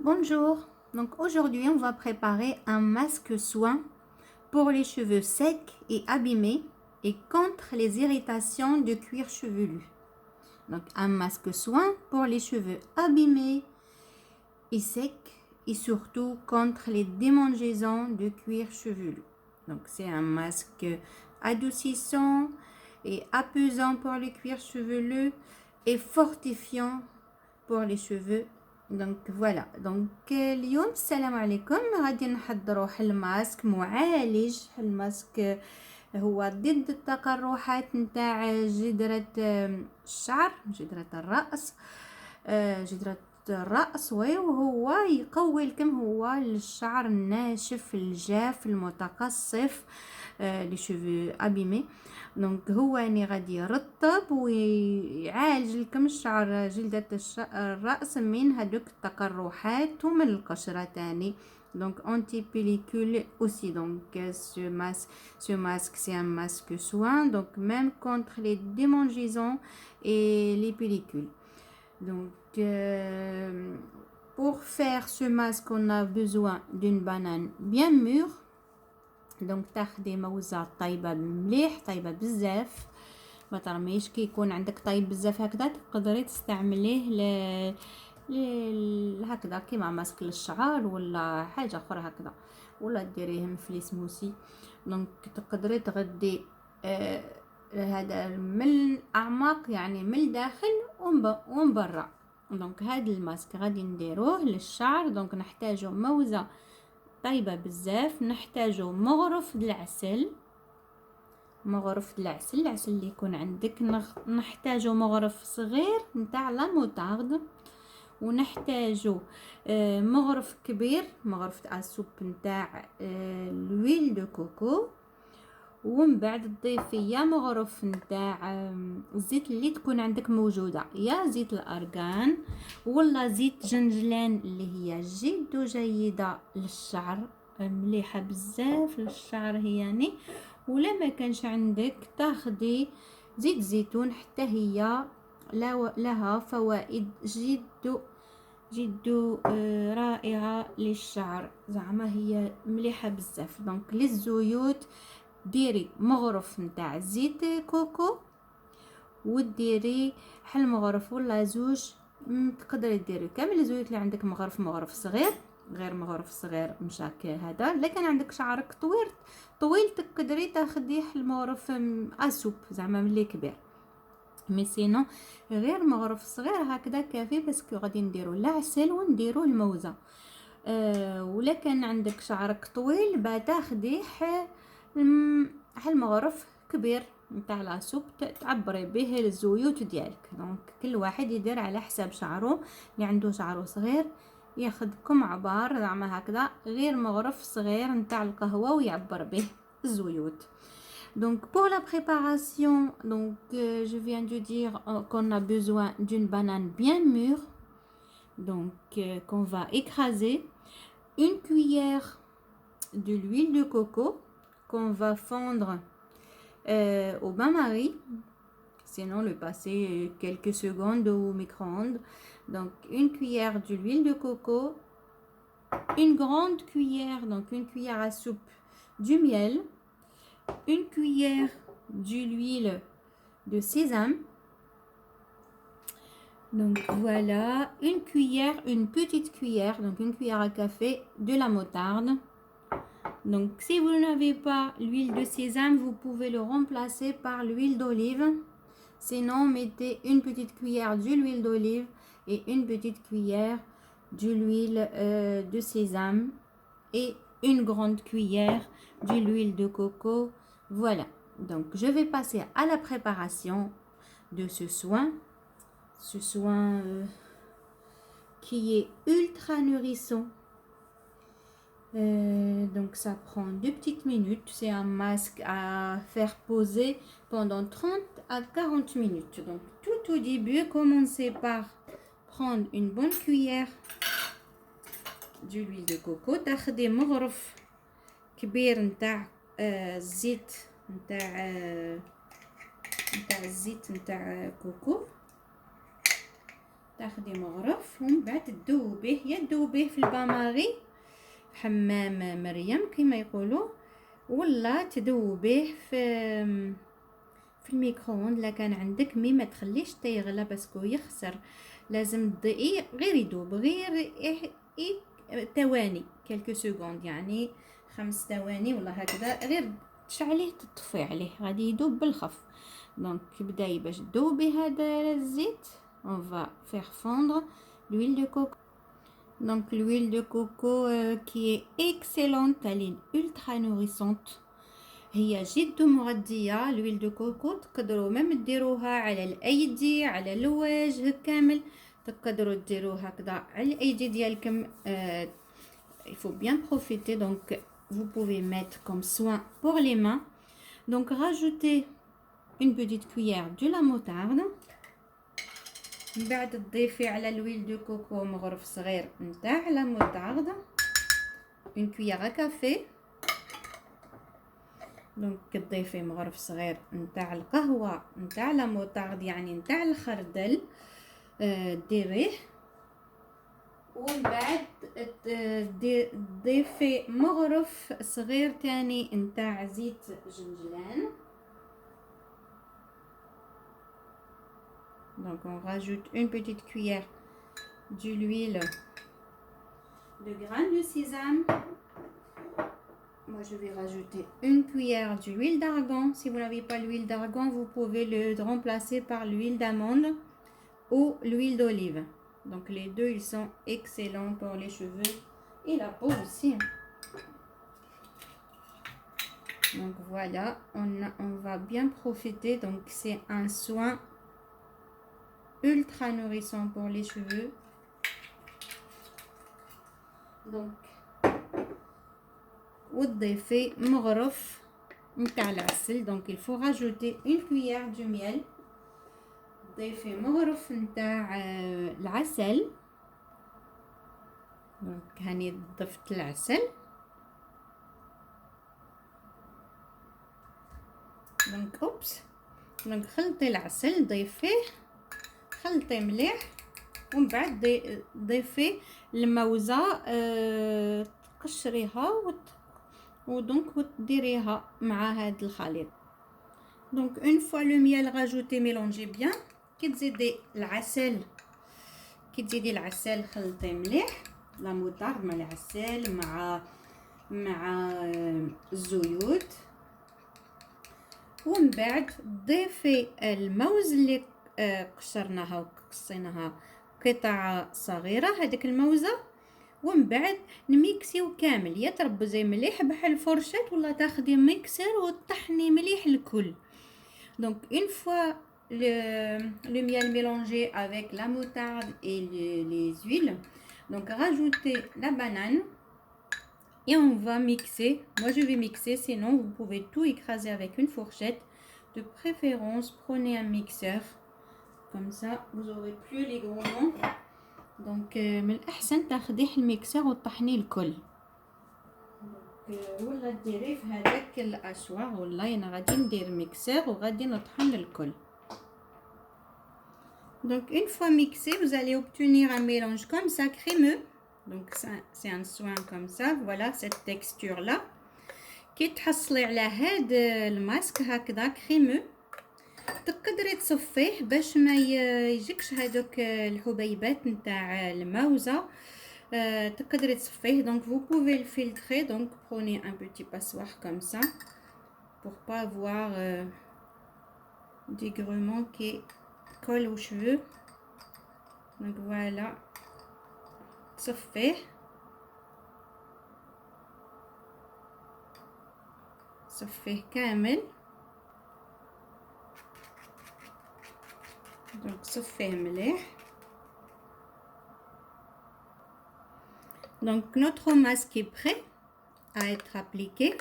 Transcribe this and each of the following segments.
Bonjour, donc aujourd'hui on va préparer un masque soin pour les cheveux secs et abîmés et contre les irritations de cuir chevelu. Donc un masque soin pour les cheveux abîmés et secs et surtout contre les démangeaisons de cuir chevelu. Donc c'est un masque adoucissant et apaisant pour le cuir chevelu et fortifiant pour les cheveux. دونك فوالا دونك اليوم السلام عليكم. غادي نحضروا حل ماسك معالج. حل ماسك هو ضد التقرحات نتاع جدرة الشعر، جدرة الرأس، جدرة الرأس وهو يقوي لكم هو الشعر الناشف الجاف المتقصف، لي شوفو ابيمي. دونك هو يعني غادي يرطب ويعالج لكم الشعر، جلدة الرأس من هذوك التقرحات ومن القشرة تاني. Donc anti-pellicule aussi. Donc ce masque c'est un masque soin, donc même contre les démangeaisons et les pellicules. Donc pour faire ce masque on a besoin d'une banane bien mûre. دونك تاخدي موزة طايبة مليح، طايبة بزاف، ما ترميش. كي يكون عندك طايب بزاف هكذا تقدري تستعمليه هكذا كيما ماسك للشعر ولا حاجه اخرى هكذا، ولا ديريه في سموسي. دونك تقدري تغدي هذا من الاعماق يعني من الداخل ومن برا. دونك هذا الماسك غادي نديروه للشعر. دونك نحتاجو موزه طيبه بزاف، نحتاجو مغرف العسل، العسل اللي يكون عندك. نحتاجو مغرف صغير نتاع لا موطارد، ونحتاجو مغرف كبير، مغرف تاع السوب نتاع لويل دو كوكو، ومن بعد تضيفي يا مغرف نتاع الزيت اللي تكون عندك موجوده، يا زيت الارغان ولا زيت جنجلان اللي هي جد جيده للشعر، مليحه بزاف للشعر هي يعني. ولا ما كانش عندك تاخدي زيت زيتون، حتى هي لها فوائد جد رائعه للشعر، زعما هي مليحه بزاف. دونك للزيوت ديري مغرف نتاع زيت كوكو، وديري حل مغرف ولا زوج. تقدري ديري كامل الزيوت اللي عندك مغرف صغير، غير مغرف صغير مشاك هذا. الا كان عندك شعرك طويل تقدري تاخدي حل مغرف اسوب زعما ملي كبير، مي سينو غير مغرف صغير هكذا كافي، باسكو غادي نديرو العسل ونديرو الموزه. ولا كان عندك شعرك طويل تاخدي حل مغرف كبير نتاع لاسوب تعبري به الزيوت ديالك. دونك كل واحد يدير على حساب شعره. اللي عنده شعره صغير ياخدكم عبار زعما هكذا، غير مغرف صغير نتاع القهوه ويعبر به الزيوت. Donc pour la préparation, donc je viens de dire qu'on a besoin d'une banane bien mûre, donc qu'on va écraser, une cuillère de l'huile de coco qu'on va fondre au bain-marie, sinon le passer quelques secondes au micro-ondes. Donc une cuillère de l'huile de coco, une grande cuillère, donc une cuillère à soupe du miel, une cuillère de l'huile de sésame. Donc voilà, une petite cuillère, donc une cuillère à café de la moutarde. Donc si vous n'avez pas l'huile de sésame, vous pouvez le remplacer par l'huile d'olive. Sinon, mettez une petite cuillère de l'huile d'olive et une petite cuillère de l'huile de sésame et une grande cuillère de l'huile de coco. Voilà, donc je vais passer à la préparation de ce soin qui est ultra nourrissant. Donc ça prend 2 petites minutes. C'est un masque à faire poser pendant 30 à 40 minutes. Donc tout au début, commencez par prendre une bonne cuillère de l'huile de coco. تاخدي مغرف كبير نتاع الزيت نتاع الزيت نتاع كوكو. تاخدي مغرف ومن بعد تذوبيه، يا تذوبيه في الباماغي حمام مريم كما يقولوا، ولا تذوبيه في الميكرووند لا كان عندك، مي ما تخليش تيغلى باسكو يخسر. لازم تضيئيه غير يذوب، غير ثواني كلكو سكوند، يعني 5 ثواني ولا هكذا، غير تشعليه تطفي عليه غادي يذوب بالخف. دونك بداي باش تذوبي هذا الزيت. on va faire fondre l'huile de coco. Donc l'huile de coco qui est excellente, elle est ultra nourrissante، هي جد مغذية. l'huile de coco تقدروا ميم ديروها على الايدي، على الوجه كامل، تقدروا ديروها هكذا على الايدي ديالكم. il faut bien profiter. Donc vous pouvez mettre comme soin pour les mains. Donc rajoutez une petite cuillère de la moutarde. من بعد تضيفي على l'huile de coco مغرف صغير نتاع لا موتارد، une cuillère à café. دونك تضيفي مغرف صغير نتاع القهوه نتاع لا موتارد، يعني نتاع الخردل، ديريه. ومن بعد تضيفي مغرف صغير تاني نتاع زيت جنجلان. Donc on rajoute une petite cuillère de l'huile de graines de sésame. Moi je vais rajouter une cuillère d'huile d'argan. Si vous n'avez pas l'huile d'argan, vous pouvez le remplacer par l'huile d'amande ou l'huile d'olive. Donc les deux ils sont excellents pour les cheveux et la peau aussi. Donc voilà, on va bien profiter. Donc c'est un soin ultra nourrissant pour les cheveux. Donc وتضيفي مغرف نتاع العسل. donc il faut rajouter une cuillère de miel. تضيفي مغرف نتاع العسل. donc هاني ضفت العسل. donc اوبس. donc خلطي العسل، ضيفيه، خلطي مليح، ومن بعد ضيفي الموزه، تقشريها ودونك وتديريها مع هذا الخليط. دونك اون فوا لو ميل راجوتي ميلونجي بيان. كي تزيدي العسل خلطي مليح، لا موطارد مع العسل مع الزيوت. ومن بعد ضيفي الموز اللي قشرناها وقصيناها قطع صغيره، هذيك الموزه. ومن بعد نميكسيو كامل، يا تربزي مليح بحال الفرشات ولا تاخدي ميكسر وتطحني مليح الكل. donc une fois le miel mélangé avec la moutarde et les huiles, donc rajoutez la banane et on va mixer. Moi je vais mixer, sinon vous pouvez tout écraser avec une fourchette. De préférence prenez un mixeur, comme ça vous aurez plus les grognements. دونك من الاحسن تاخديه الميكسر وتطحنيه الكل. ولا ديريه في هذاك الاشواغ، ولا انا غادي ندير ميكسر وغادي نطحن الكل. donc une fois mixé, vous allez obtenir un mélange comme ça crémeux. donc c'est un soin comme ça. voilà cette texture là. كي تحصلي على هذا الماسك هكذا كريمو، تقدري تصفيه باش ما يجيكش هذوك الحبيبات نتاع الموزه. تقدري تصفيه. donc vous pouvez le filtrer. donc prenez un petit passoire comme ça pour pas avoir des grumeaux qui collent aux cheveux. donc voilà، تصفيه كامل. donc صفيه مليح. donc notre masque est prêt à être appliqué.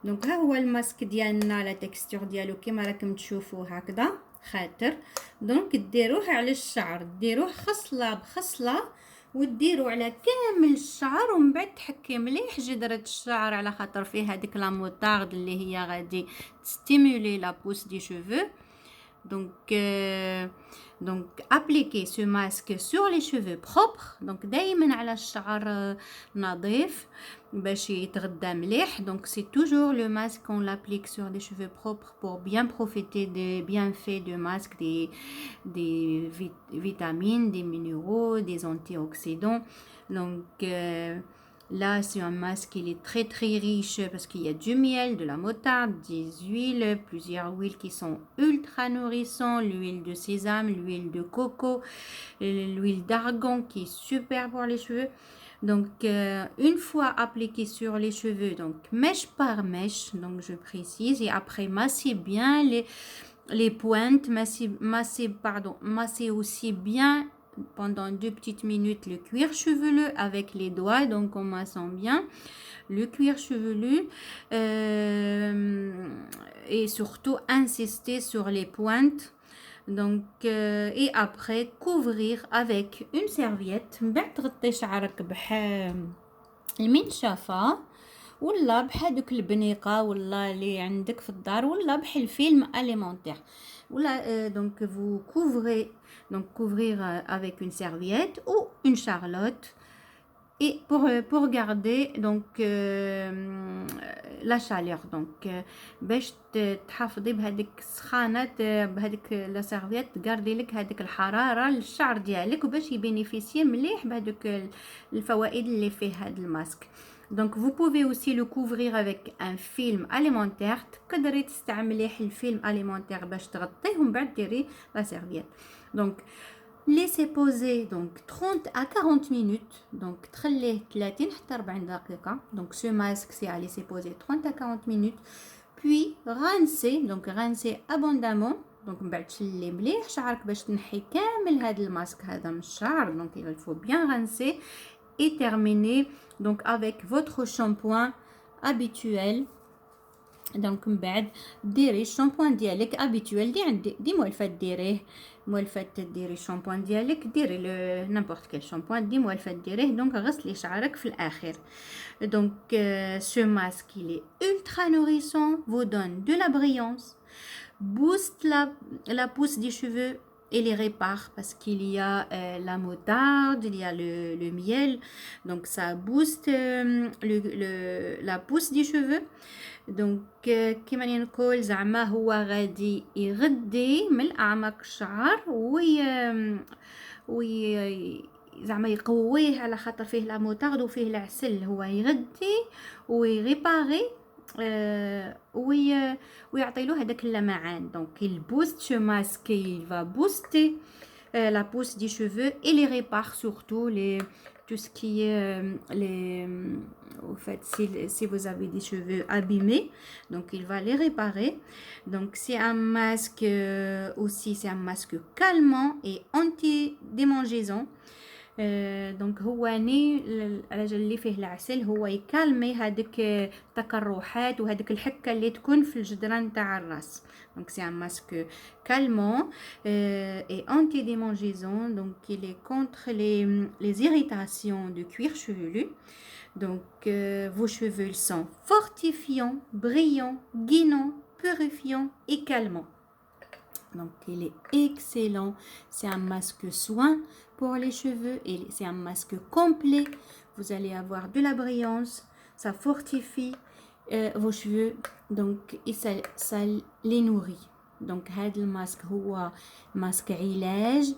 donc ها هو الماسك ديالنا، لا تكستور ديالو كما راكم تشوفوا هكذا خاطر. donc ديروه على الشعر، ديروه خصله بخصله وديروا على كامل الشعر، ومن بعد تحكي مليح جدرة الشعر على خاطر فيه هذيك لا موطارد اللي هي غادي تستيمولي لا بوس دي شوفو. donc Donc appliquez ce masque sur les cheveux propres. Donc دايما على الشعر نظيف باش يتغذى مليح. Donc c'est toujours le masque qu'on l'applique sur des cheveux propres pour bien profiter des bienfaits du masque, des vitamines, des minéraux, des antioxydants. Donc là, c'est un masque, il est très très riche parce qu'il y a du miel, de la moutarde, des huiles, plusieurs huiles qui sont ultra nourrissantes, l'huile de sésame, l'huile de coco, l'huile d'argan qui est super pour les cheveux. Donc, une fois appliqué sur les cheveux, donc mèche par mèche, donc je précise, et après massez bien les pointes, massez aussi bien pendant 2 petites minutes le cuir chevelu avec les doigts, donc en massant bien le cuir chevelu et surtout insister sur les pointes. Donc et après couvrir avec une serviette. من بعد تغطي شعرك المنشفة ولا بهذوك البنيقة ولا اللي عندك في الدار ولا بحال فيلم أليمونتير ولا donc vous couvrez donc couvrir avec une serviette ou une charlotte et pour garder donc la chaleur donc باش تحافظي بهذيك السخانات بهذيك لا سيرفيت تقاردي لك هذيك الحراره للشعر ديالك وباش يبينيفيسي مليح بهذوك الفوائد اللي فيه هذا الماسك. Donc vous pouvez aussi le couvrir avec un film alimentaire. تقدري تستعملي الفيلم alimentaire باش تغطيه ومن بعد ديري لا سيرفيت. Donc laissez poser donc 30 à 40 minutes. Donc تخليه 30 حتى 40 دقيقة. Donc ce masque c'est à laisser poser 30 à 40 minutes. Puis rincer. Donc rincer abondamment. Donc من بعد تشلي مليح شعرك باش تنحي كامل هذا الماسك هذا من الشعر. Donc il faut bien rincer et terminer donc avec votre shampoing habituel. Donc من بعد ديري الشامبوان ديالك habituel دي موالفه ديريه موالفه ديري الشامبوان ديالك ديري n'importe quel شامبوان دي موالفه ديريه. donc غسلي شعرك في الاخر. donc ce masque il est ultra nourrissant, vous donne de la brillance, booste la pousse des cheveux et les répare parce qu'il y a la moutarde, il y a le miel, donc ça booste la pousse des cheveux. donc كما نقول زعما هو غادي يغذي من اعماق الشعر زعما يقويه على خاطر فيه لا موتارد وفيه العسل. هو يغذي ويغيباري ويعطي له هذاك اللمعان. donc il booste ce masque, il va booster la pousse des cheveux et les répare surtout tout ce qui est au fait si vous avez des cheveux abîmés, donc il va les réparer. donc c'est un masque aussi, c'est un masque calmant et anti-démangeaisant. دونك هو الرجل اللي فيه العسل هو يكالمي هذيك التقرحات وهذيك الحكه اللي تكون في الجدران تاع الراس. donc c'est un masque calmant et anti-démangeaisant. donc il est contre les irritations du cuir chevelu. donc vos cheveux sont fortifiants, brillants, gainants, purifiants et calmants. donc il est excellent. c'est un masque soin pour les cheveux et c'est un masque complet. vous allez avoir de la brillance, ça fortifie vos cheveux donc et ça les nourrit. donc هذا الماسك هو ماسك علاج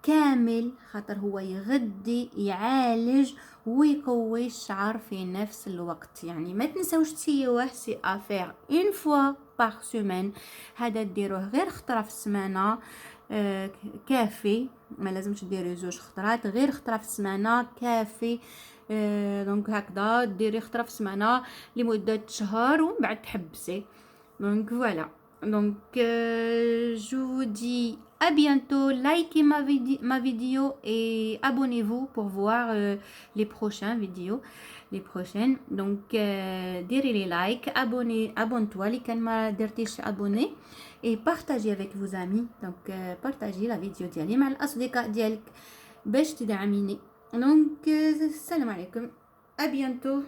كامل خاطر هو يغذي يعالج ويقوي الشعر في نفس الوقت. يعني ما تنسوش تسيوه. سي افير اون فوا باغ سيمين. هذا ديروه غير خطره في السمانه كافي. ما لازمش ديري 2 خطرات، غير خطره في السمانه كافي. دونك هكذا ديري خطره في السمانه لمده شهر ومن بعد تحبسي. دونك فوالا. donc je vous dis à bientôt. Likez ma vidéo et abonnez-vous pour voir les prochaines vidéos, les prochaines. donc ديري لي لايك، abonne-toi اللي كان ما درتيش abonné et partagez avec vos amis. donc partagez la vidéo ديالي مع الاصدقاء ديالك باش تدعميني. donc السلام عليكم، à bientôt.